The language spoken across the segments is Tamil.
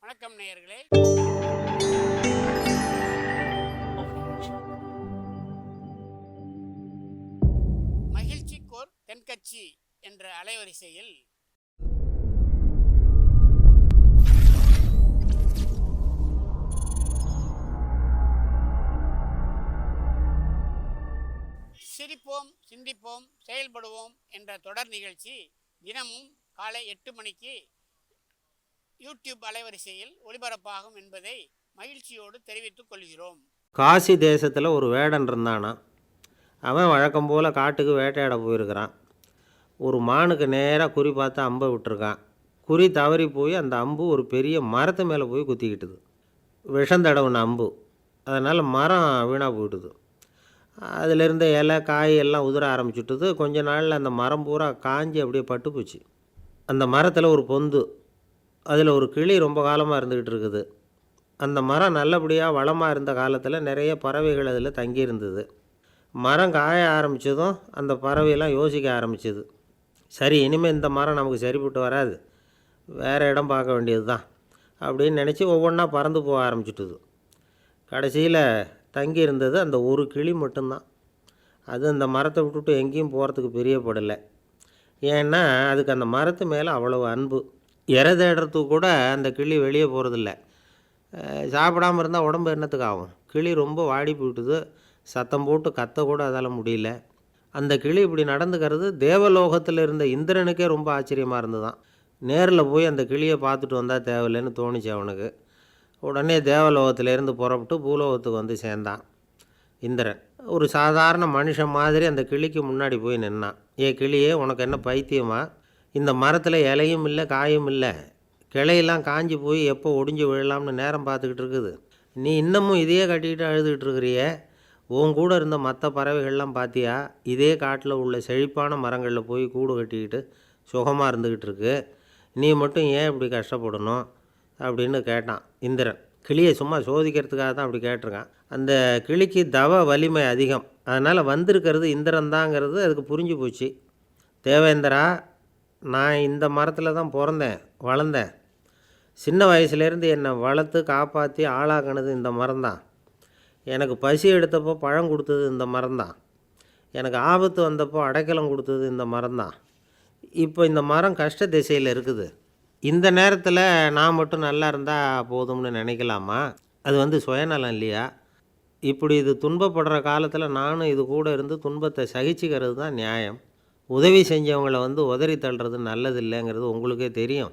வணக்கம் நேயர்களே. மகிழ்ச்சிக்கோர் தென்கட்சி என்ற அலைவரிசையில் சிரிப்போம், சிந்திப்போம், செயல்படுவோம் என்ற தொடர் நிகழ்ச்சி தினமும் காலை 8 மணிக்கு யூடியூப் அலைவரிசையில் ஒளிபரப்பாகும் என்பதை மகிழ்ச்சியோடு தெரிவித்துக் கொள்கிறோம். காசி தேசத்தில் ஒரு வேடன் இருந்தானா. அவன் வழக்கம் போல் காட்டுக்கு வேட்டையாட போயிருக்கிறான். ஒரு மானுக்கு நேராக குறி பார்த்து அம்பை விட்டுருக்கான். குறி தவறி போய் அந்த அம்பு ஒரு பெரிய மரத்து மேலே போய் குத்திக்கிட்டுது. விஷந்தடவுன அம்பு. அதனால் மரம் வீணாக போயிட்டுது. அதிலிருந்த இலை காய் எல்லாம் உதிர ஆரம்பிச்சுட்டுது. கொஞ்ச நாளில் அந்த மரம் பூரா காஞ்சி அப்படியே பட்டு போச்சு. அந்த மரத்தில் ஒரு பொந்து, அதில் ஒரு கிளி ரொம்ப காலமாக இருந்துக்கிட்டு இருக்குது. அந்த மரம் நல்லபடியாக வளமாக இருந்த காலத்தில் நிறைய பறவைகள் அதில் தங்கியிருந்தது. மரம் காய ஆரம்பித்ததும் அந்த பறவையெல்லாம் யோசிக்க ஆரம்பிச்சிது. சரி, இனிமேல் இந்த மரம் நமக்கு சரிப்பட்டு வராது, வேறு இடம் பார்க்க வேண்டியது தான் அப்படின்னு நினச்சி ஒவ்வொன்றா பறந்து போக ஆரம்பிச்சிட்டுது. கடைசியில் தங்கி இருந்தது அந்த ஒரு கிளி மட்டும்தான். அது அந்த மரத்தை விட்டுட்டு எங்கேயும் போகிறதுக்கு பிரியப்படலை. ஏன்னா அதுக்கு அந்த மரத்து மேலே அவ்வளவு அன்பு. இறை தேடுறதுக்கு கூட அந்த கிளி வெளியே போகிறதில்ல. சாப்பிடாமல் இருந்தால் உடம்பு என்னத்துக்கு ஆகும்? கிளி ரொம்ப வாடி போயிட்டுது. சத்தம் போட்டு கத்த கூட அதால் முடியல. அந்த கிளி இப்படி நடந்துக்கிறது தேவலோகத்தில் இருந்த இந்திரனுக்கே ரொம்ப ஆச்சரியமாக இருந்துதான். நேரில் போய் அந்த கிளியை பார்த்துட்டு வந்தால் தேவையில்லைன்னு தோணிச்சு அவனுக்கு. உடனே தேவலோகத்திலேருந்து புறப்பட்டு பூலோகத்துக்கு வந்து சேர்ந்தான் இந்திரன். ஒரு சாதாரண மனுஷன் மாதிரி அந்த கிளிக்கு முன்னாடி போய் நின்னான். ஏ கிளியே, உனக்கு என்ன பைத்தியமா? இந்த மரத்தில் இலையும் இல்லை, காயும் இல்லை, கிளையெல்லாம் காஞ்சி போய் எப்போ ஒடிஞ்சு விழலாம்னு நேரம் பார்த்துக்கிட்டு இருக்குது. நீ இன்னமும் இதையே கட்டிக்கிட்டு அழுதுகிட்டு இருக்கிறிய. உன் கூட இருந்த மற்ற பறவைகள்லாம் பார்த்தியா? இதே காட்டில் உள்ள செழிப்பான மரங்களில் போய் கூடு கட்டிக்கிட்டு சுகமாக இருந்துக்கிட்டு இருக்கு. நீ மட்டும் ஏன் இப்படி கஷ்டப்படணும் அப்படின்னு கேட்டான் இந்திரன். கிளியை சும்மா சோதிக்கிறதுக்காக தான் அப்படி கேட்டிருக்கான். அந்த கிளிக்கு தவ வலிமை அதிகம். அதனால் வந்திருக்கிறது இந்திரன் தாங்கிறது அதுக்கு புரிஞ்சு போச்சு. தேவேந்திரா, நான் இந்த மரத்தில் தான் பிறந்தேன், வளர்ந்தேன். சின்ன வயசுலேருந்து என்னை வளர்த்து காப்பாற்றி ஆளாக்கினது இந்த மரம்தான். எனக்கு பசி எடுத்தப்போ பழம் கொடுத்தது இந்த மரம்தான். எனக்கு ஆபத்து வந்தப்போ அடைக்கலம் கொடுத்தது இந்த மரம்தான். இப்போ இந்த மரம் கஷ்ட திசையில் இருக்குது. இந்த நேரத்தில் நான் மட்டும் நல்லா இருந்தால் போதும்னு நினைக்கலாமா? அது சுயநலம் இல்லையா? இப்படி இது துன்பப்படுற காலத்தில் நானும் இது கூட இருந்து துன்பத்தை சகிச்சுக்கிறது தான் நியாயம். உதவி செஞ்சவங்களை உதறி தள்ளுறது நல்லது இல்லைங்கிறது உங்களுக்கே தெரியும்.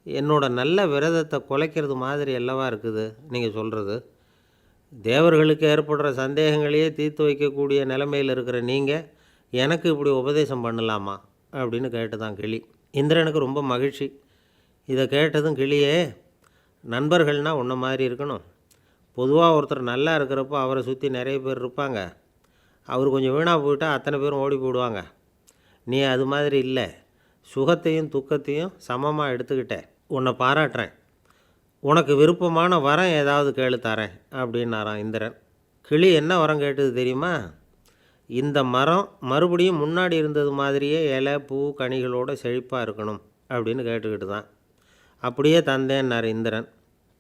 என்னோட நல்ல விரதத்தை குலைக்கிறது மாதிரி அல்லவா இருக்குது நீங்கள் சொல்கிறது. தேவர்களுக்கு ஏற்படுற சந்தேகங்களையே தீர்த்து வைக்கக்கூடிய நிலைமையில் இருக்கிற நீங்கள் எனக்கு இப்படி உபதேசம் பண்ணலாமா அப்படின்னு கேட்டு தான் கிளி. இந்திரனுக்கு ரொம்ப மகிழ்ச்சி. இதை கேட்டதும், கிளியே, நண்பர்கள்னால் உன்ன மாதிரி இருக்கணும். பொதுவாக ஒருத்தர் நல்லா இருக்கிறப்போ அவரை சுற்றி நிறைய பேர் இருப்பாங்க. அவர் கொஞ்சம் வீணாக போயிட்டால் அத்தனை பேரும் ஓடி போயிடுவாங்க. நீ அது மாதிரி இல்லை. சுகத்தையும் துக்கத்தையும் சமமாக எடுத்துக்கிட்ட. உன்னை பாராட்டுறேன். உனக்கு விருப்பமான வரம் ஏதாவது கேளு தரேன் அப்படின்னாரான் இந்திரன். கிளி என்ன வரம் கேட்டது தெரியுமா? இந்த மரம் மறுபடியும் முன்னாடி இருந்தது மாதிரியே இலை பூ கனிகளோடு செழிப்பாக இருக்கணும் அப்படின்னு கேட்டுக்கிட்டு தான். அப்படியே தந்தேன்னார் இந்திரன்.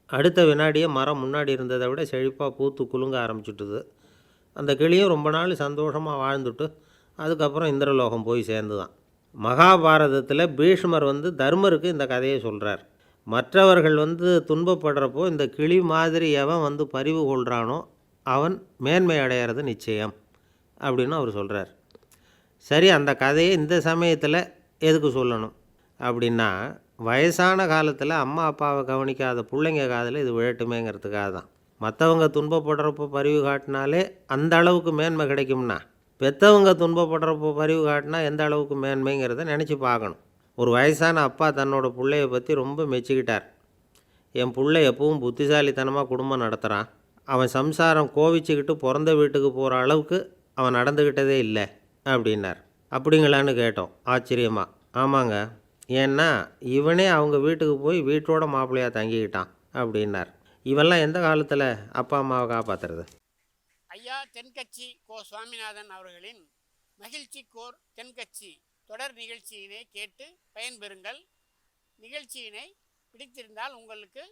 அடுத்த வினாடியே மரம் முன்னாடி இருந்ததை விட செழிப்பாக பூத்து குலுங்க ஆரம்பிச்சுட்டுது. அந்த கிளியும் ரொம்ப நாள் சந்தோஷமாக வாழ்ந்துட்டு அதுக்கப்புறம் இந்திரலோகம் போய் சேர்ந்து தான். மகாபாரதத்தில் பீஷ்மர் தர்மருக்கு இந்த கதையை சொல்கிறார். மற்றவர்கள் துன்பப்படுறப்போ இந்த கிளி மாதிரி எவன் பரிவு கொள்கிறானோ அவன் மேன்மை அடையிறது நிச்சயம் அப்படின்னு அவர் சொல்கிறார். சரி, அந்த கதையை இந்த சமயத்தில் எதுக்கு சொல்லணும் அப்படின்னா, வயசான காலத்தில் அம்மா அப்பாவை கவனிக்காத பிள்ளைங்க காதில் இது விழட்டுமேங்கிறதுக்காக தான். மற்றவங்க துன்பப்படுறப்போ பரிவு காட்டினாலே அந்த அளவுக்கு மேன்மை கிடைக்கும்னா, பெற்றவங்க துன்பப்படுறப்போ பரிவு காட்டினா எந்த அளவுக்கு மேன்மைங்கிறத நினச்சி பார்க்கணும். ஒரு வயசான அப்பா தன்னோட பிள்ளையை பற்றி ரொம்ப மெச்சிக்கிட்டார். என் பிள்ளை எப்பவும் புத்திசாலித்தனமாக குடும்பம் நடத்துகிறான். அவன் சம்சாரம் கோவிச்சுக்கிட்டு பிறந்த வீட்டுக்கு போகிற அளவுக்கு அவன் நடந்துக்கிட்டதே இல்லை அப்படின்னார். அப்படிங்களான்னு கேட்டோம் ஆச்சரியமாக. ஆமாங்க, ஏன்னா இவனே அவங்க வீட்டுக்கு போய் வீட்டோட மாப்பிள்ளையாக தங்கிக்கிட்டான் அப்படின்னார். இவெல்லாம் எந்த காலத்தில் அப்பா அம்மாவை காப்பாற்றுறது? ஐயா தென்கட்சி கோ சுவாமிநாதன் அவர்களின் மகிழ்ச்சிக்கோர் தென்கட்சி தொடர் நிகழ்ச்சியினை கேட்டு பயன்பெறுங்கள். நிகழ்ச்சியினை பிடித்திருந்தால் உங்களுக்கு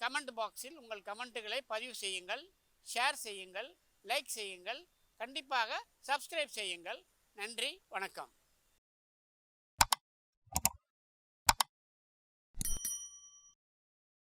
கமெண்ட் பாக்ஸில் உங்கள் கமெண்ட்டுகளை பதிவு செய்யுங்கள், ஷேர் செய்யுங்கள், லைக் செய்யுங்கள், கண்டிப்பாக சப்ஸ்கிரைப் செய்யுங்கள். நன்றி, வணக்கம்.